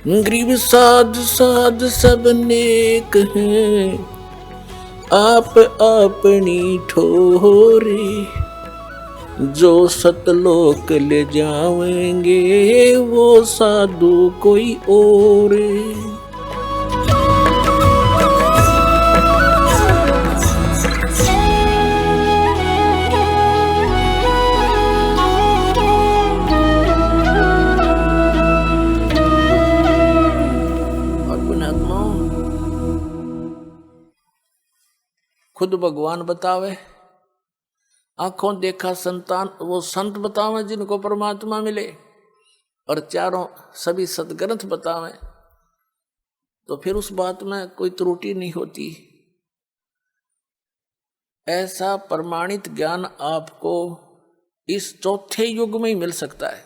गरीब साध साध सब नेक हैं, आप अपनी ठोरी। जो सतलोक ले जावेंगे वो साधु कोई और। खुद भगवान बतावे, आंखों देखा संतान वो संत बतावे जिनको परमात्मा मिले, और चारों सभी सदग्रंथ बतावे, तो फिर उस बात में कोई त्रुटि नहीं होती। ऐसा प्रमाणित ज्ञान आपको इस चौथे युग में ही मिल सकता है,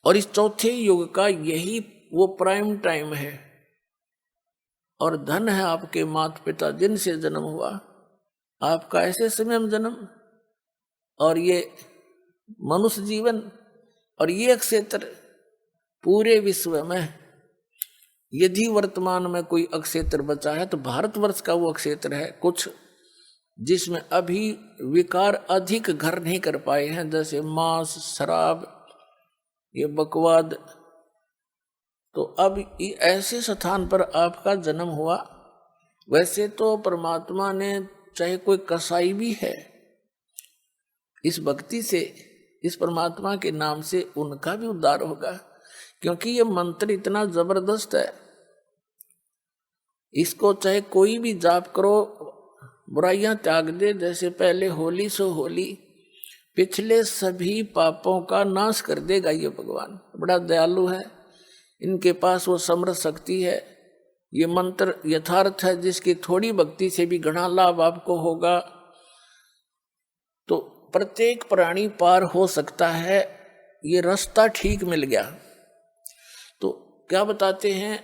और इस चौथे युग का यही वो प्राइम टाइम है। और धन है आपके माता पिता जिनसे जन्म हुआ, आपका ऐसे समय में जन्म, और ये मनुष्य जीवन, और ये क्षेत्र पूरे विश्व में यदि वर्तमान में कोई अक्षेत्र बचा है तो भारतवर्ष का वो क्षेत्र है कुछ, जिसमें अभी विकार अधिक घर नहीं कर पाए हैं, जैसे मांस, शराब, ये बकवाद। तो अब ऐसे स्थान पर आपका जन्म हुआ। वैसे तो परमात्मा ने, चाहे कोई कसाई भी है, इस भक्ति से, इस परमात्मा के नाम से उनका भी उद्धार होगा, क्योंकि ये मंत्र इतना जबरदस्त है। इसको चाहे कोई भी जाप करो, बुराइयां त्याग दे, जैसे पहले होली सो होली, पिछले सभी पापों का नाश कर देगा ये भगवान। बड़ा दयालु है, इनके पास वो समर्थ शक्ति है। ये मंत्र यथार्थ है, जिसकी थोड़ी भक्ति से भी घना लाभ आपको होगा। तो प्रत्येक प्राणी पार हो सकता है, ये रास्ता ठीक मिल गया। तो क्या बताते हैं,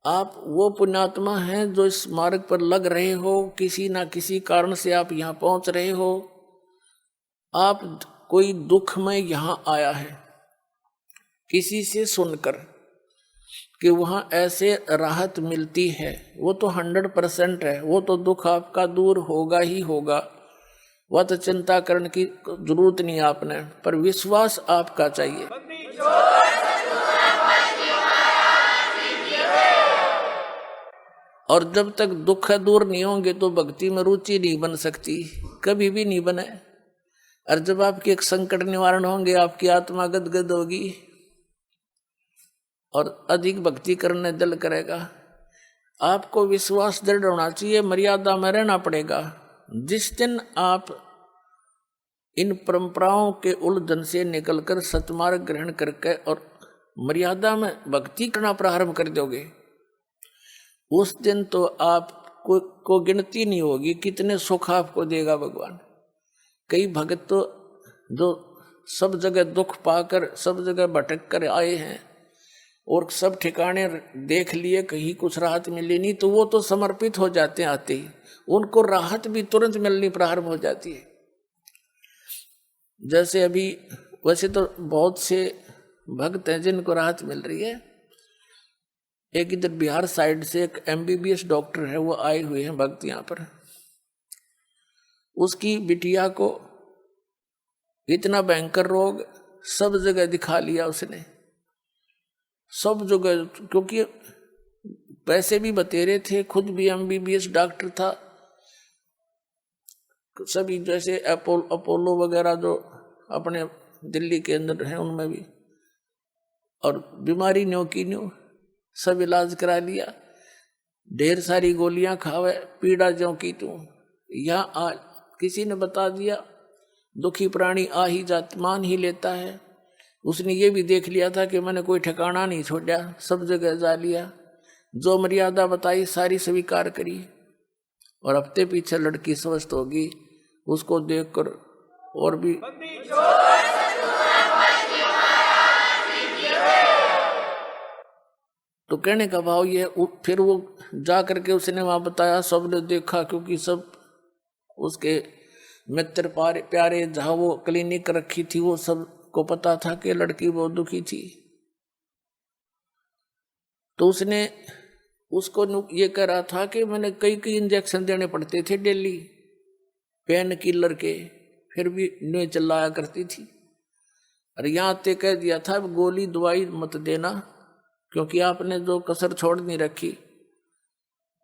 आप वो पुण्यात्मा हैं जो इस मार्ग पर लग रहे हो, किसी ना किसी कारण से आप यहाँ पहुंच रहे हो। आप कोई दुख में यहाँ आया है, किसी से सुनकर कि वहाँ ऐसे राहत मिलती है, वो तो 100% है, वो तो दुख आपका दूर होगा ही होगा, वह तो चिंता करने की जरूरत नहीं आपने, पर विश्वास आपका चाहिए। और जब तक दुख दूर नहीं होंगे तो भक्ति में रुचि नहीं बन सकती, कभी भी नहीं बने। और जब आपके एक संकट निवारण होंगे, आपकी आत्मा गदगद होगी और अधिक भक्ति करने दिल करेगा। आपको विश्वास दृढ़ होना चाहिए, मर्यादा में रहना पड़ेगा। जिस दिन आप इन परंपराओं के उलझन से निकलकर सतमार्ग ग्रहण करके और मर्यादा में भक्ति करना प्रारंभ कर दोगे, उस दिन तो आपको गिनती नहीं होगी कितने सुख आपको देगा भगवान। कई भक्त तो जो सब जगह दुख पाकर, सब जगह भटक कर आए हैं और सब ठिकाने देख लिए, कहीं कुछ राहत मिली नहीं, तो वो तो समर्पित हो जाते हैं आते ही, उनको राहत भी तुरंत मिलनी प्रारंभ हो जाती है। जैसे अभी वैसे तो बहुत से भक्त हैं जिनको राहत मिल रही है। एक इधर बिहार साइड से एक MBBS डॉक्टर है, वो आए हुए हैं भक्त यहाँ पर। उसकी बिटिया को इतना भयंकर रोग, सब जगह दिखा लिया उसने, सब जगह, क्योंकि पैसे भी बतेरे थे, खुद भी MBBS डॉक्टर था। सभी जैसे अपोलो वगैरह जो अपने दिल्ली के अंदर हैं उनमें भी, और बीमारी न्यो की न्यो सब इलाज करा लिया, ढेर सारी गोलियां खावे, पीड़ा ज्यों की तू। यहाँ किसी ने बता दिया दुखी प्राणी आ ही जात मान ही लेता है। उसने ये भी देख लिया था कि मैंने कोई ठिकाना नहीं छोड़ा, सब जगह जा लिया, जो मर्यादा बताई सारी स्वीकार करी, और हफ्ते पीछे लड़की स्वस्थ होगी। उसको देखकर और भी तो कहने का भाव ये, फिर वो जा करके उसने वहां बताया, सबने देखा, क्योंकि सब उसके मित्र प्यारे जहाँ वो क्लिनिक रखी थी वो सब को पता था कि लड़की बहुत दुखी थी, तो उसने उसको ये कह रहा था कि मैंने कई इंजेक्शन देने पड़ते थे डेली पेन किलर के, फिर भी नहीं चिल्लाया करती थी। और यहाँ तक कह दिया था गोली दवाई मत देना, क्योंकि आपने जो कसर छोड़ नहीं रखी,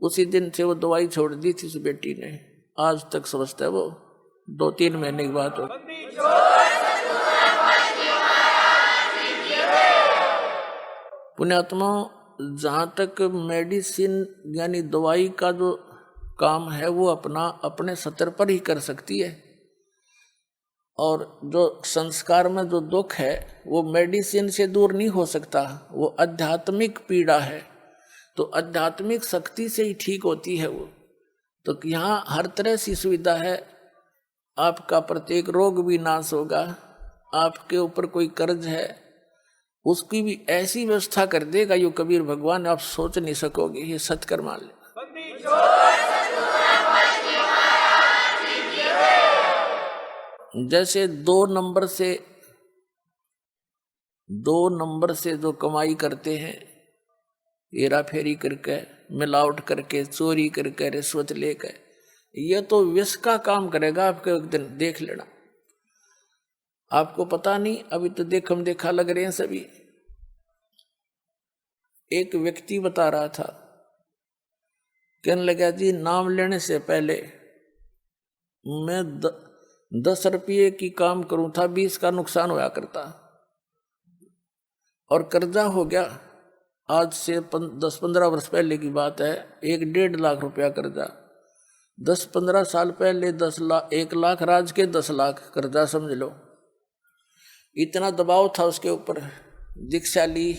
उसी दिन से वो दवाई छोड़ दी थी उस बेटी ने। आज तक समझता है वो, 2-3 महीने की बात हो। पुण्यात्मा, जहाँ तक मेडिसिन यानी दवाई का जो काम है वो अपने स्तर पर ही कर सकती है, और जो संस्कार में जो दुख है वो मेडिसिन से दूर नहीं हो सकता, वो आध्यात्मिक पीड़ा है, तो आध्यात्मिक शक्ति से ही ठीक होती है वो। तो यहाँ हर तरह से सुविधा है, आपका प्रत्येक रोग भी नाश होगा, आपके ऊपर कोई कर्ज है उसकी भी ऐसी व्यवस्था कर देगा यो कबीर भगवान, आप सोच नहीं सकोगे। ये सत्कर मान ले। जैसे 2 नंबर से जो कमाई करते हैं, हेरा फेरी करके, मिलावट करके, चोरी करके, रिश्वत लेकर, ये तो विष का काम करेगा आपके, एक दिन देख लेना। आपको पता नहीं, अभी तो देखम देखा लग रहे हैं सभी। एक व्यक्ति बता रहा था, कहने लगा जी नाम लेने से पहले मैं 10 रुपये की काम करूं था, 20 का नुकसान होया करता, और कर्जा हो गया। आज से 10-15 वर्ष पहले की बात है, 1-1.5 लाख रुपया कर्जा। 10-15 साल पहले 1 लाख राज के 10 लाख कर्जा, समझ लो। इतना दबाव था उसके ऊपर, दीक्षा ली,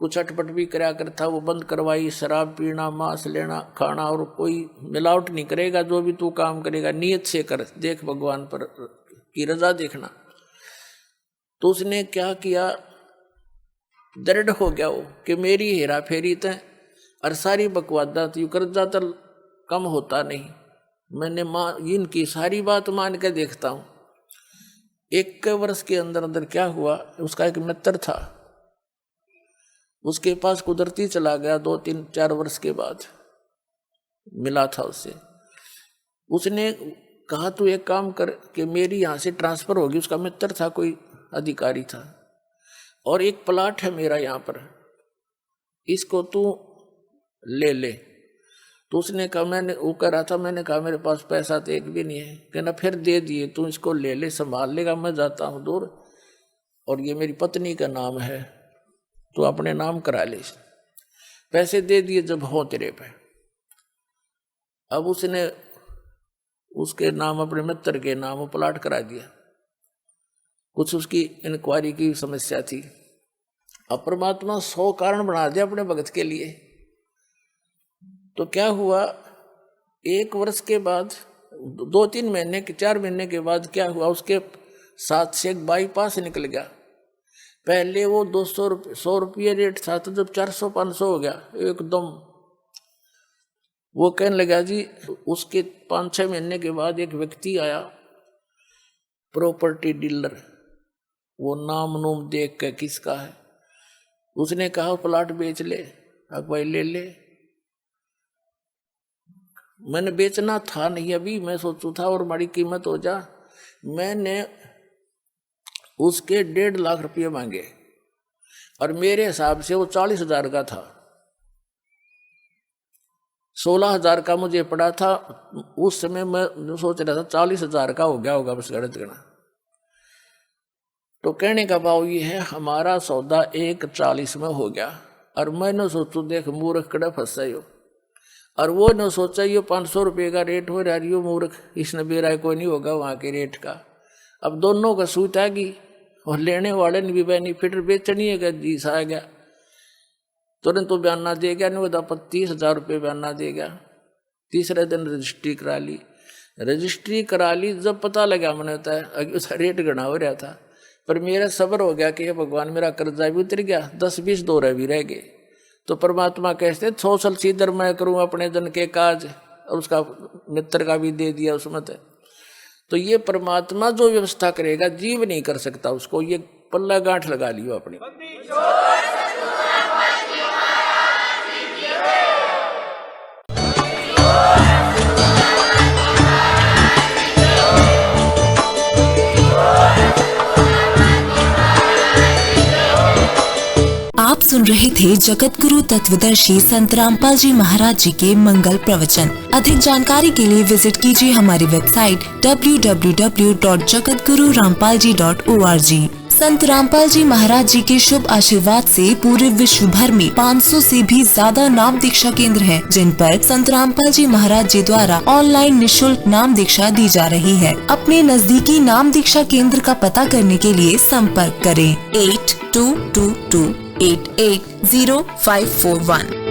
कुछ अटपट भी कराया करता, वो बंद करवाई, शराब पीना, मांस लेना खाना, और कोई मिलावट नहीं करेगा, जो भी तू काम करेगा नियत से कर, देख भगवान पर की रजा देखना। तो उसने क्या किया, दृढ़ हो गया वो कि मेरी हेरा फेरी तय और सारी बकवादा थी, कर्जा तो कम होता नहीं, मैंने इनकी सारी बात मान के देखता हूँ। 1 वर्ष के अंदर अंदर क्या हुआ, उसका एक मित्र था, उसके पास कुदरती चला गया, 2-3-4 वर्ष के बाद मिला था उससे। उसने कहा तू एक काम कर कि मेरी यहाँ से ट्रांसफर होगी, उसका मित्र था, कोई अधिकारी था, और एक प्लाट है मेरा यहाँ पर, इसको तू ले ले। तो उसने कहा, मैंने वो कह रहा था, मैंने कहा मेरे पास पैसा तो एक भी नहीं है। कहना फिर दे दिए, तू इसको ले ले, संभाल लेगा, मैं जाता हूँ दूर, और ये मेरी पत्नी का नाम है, तो अपने नाम करा ले। पैसे दे दिए जब हो तेरे पे। अब उसने उसके नाम, अपने मित्र के नाम प्लाट करा दिया। कुछ उसकी इंक्वायरी की समस्या थी, अब परमात्मा 100 कारण बना दिया अपने भगत के लिए। तो क्या हुआ, 1 वर्ष के बाद, 2-3 महीने के, 4 महीने के बाद क्या हुआ, उसके साथ से एक बाईपास निकल गया। पहले वो 100 रुपये रेट था, तो जब 400-500 हो गया एकदम, वो कहने लगा जी। उसके 5-6 महीने के बाद एक व्यक्ति आया, प्रॉपर्टी डीलर, वो नाम नूम देख के किसका है, उसने कहा प्लाट बेच ले। अब भाई ले ले, मैंने बेचना था नहीं अभी, मैं सोचू था और बड़ी कीमत हो जा। मैंने उसके 1.5 लाख रुपये मांगे, और मेरे हिसाब से वो 40,000 का था, 16,000 का मुझे पड़ा था उस समय। मैं सोच रहा था 40,000 का हो गया होगा, बस गणित गणा। तो कहने का भाव ये है, हमारा सौदा 1.40 में हो गया, और मैंने सोचू देख मूर्ख कड़ा फंसा हो, और वो न सोचा ये 500 रुपये का रेट हो रहा है, मूर्ख, इसने बेरा कोई नहीं होगा वहाँ के रेट का। अब दोनों का सूत आ गई, और लेने वाले ने भी बेनिफिट, बेचनी है जीस आ गया, तुरंत तो बयाना दे गया, नहीं तो 30,000 रुपये बयाना दे गया। तीसरे दिन रजिस्ट्री करा ली। रजिस्ट्री करा ली, जब पता लगा मैंने होता है उसका रेट गणा हो रहा था, पर मेरा सब्र हो गया कि भगवान मेरा कर्जा भी उतर गया, 10-20 दौरे भी रह गए। तो परमात्मा कहते 100 सीधर मैं करूँ अपने जन के काज, और उसका मित्र का भी दे दिया उसमें। तो ये परमात्मा जो व्यवस्था करेगा, जीव नहीं कर सकता उसको। ये पल्ला गांठ लगा लियो अपने। आप सुन रहे थे जगत गुरु तत्वदर्शी संत रामपाल जी महाराज जी के मंगल प्रवचन। अधिक जानकारी के लिए विजिट कीजिए हमारी वेबसाइट www.jagatgururampalji.org। संत रामपाल जी महाराज जी के शुभ आशीर्वाद से पूरे विश्व भर में 500 से भी ज्यादा नाम दीक्षा केंद्र हैं, जिन पर संत रामपाल जी महाराज जी द्वारा ऑनलाइन निशुल्क नाम दीक्षा दी जा रही है। अपने नजदीकी नाम दीक्षा केंद्र का पता करने के लिए संपर्क करें 8222880541।